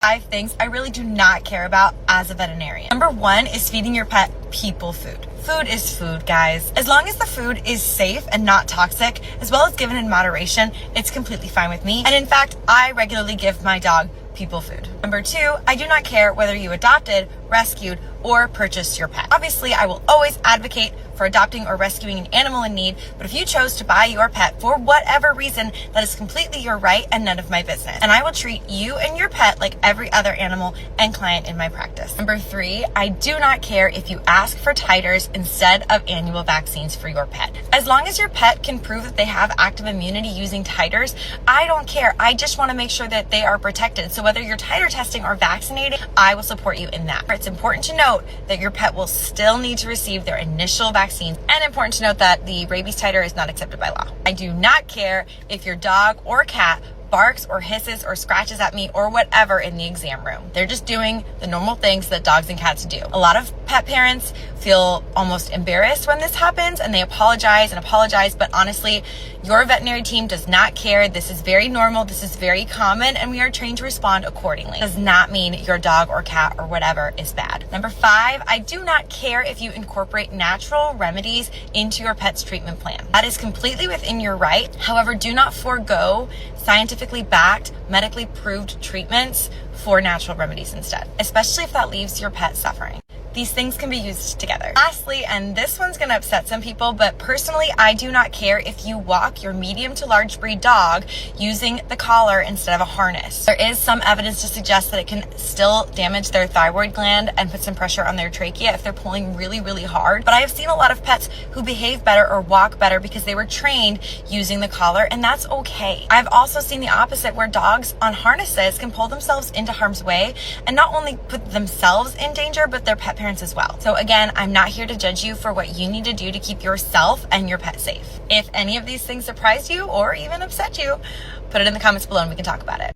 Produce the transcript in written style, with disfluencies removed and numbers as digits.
5 things I really do not care about as a veterinarian. Number 1 is feeding your pet people food. Food is food, guys. As long as the food is safe and not toxic, as well as given in moderation, it's completely fine with me. And in fact, I regularly give my dog people food. Number 2, I do not care whether you adopted, rescued, or purchased your pet. Obviously, I will always advocate for adopting or rescuing an animal in need, but if you chose to buy your pet for whatever reason, that is completely your right and none of my business. And I will treat you and your pet like every other animal and client in my practice. Number 3, I do not care if you ask for titers instead of annual vaccines for your pet. As long as your pet can prove that they have active immunity using titers, I don't care. I just want to make sure that they are protected. So whether you're titer testing or vaccinating, I will support you in that. It's important to note that your pet will still need to receive their initial vaccines, and important to note that the rabies titer is not accepted by law. I do not care if your dog or cat barks or hisses or scratches at me or whatever in the exam room. They're just doing the normal things that dogs and cats do. A lot of pet parents feel almost embarrassed when this happens and they apologize, but honestly, your veterinary team does not care. This is very normal. This is very common, and we are trained to respond accordingly. It does not mean your dog or cat or whatever is bad. Number 5, I do not care if you incorporate natural remedies into your pet's treatment plan. That is completely within your right. However, do not forego scientifically backed, medically proved treatments for natural remedies instead, especially if that leaves your pet suffering. These things can be used together. Lastly, and this one's gonna upset some people, but personally, I do not care if you walk your medium to large breed dog using the collar instead of a harness. There is some evidence to suggest that it can still damage their thyroid gland and put some pressure on their trachea if they're pulling really, really hard. But I have seen a lot of pets who behave better or walk better because they were trained using the collar, and that's okay. I've also seen the opposite, where dogs on harnesses can pull themselves into harm's way and not only put themselves in danger, but their pet parents as well. So again, I'm not here to judge you for what you need to do to keep yourself and your pet safe. If any of these things surprised you or even upset you, put it in the comments below and we can talk about it.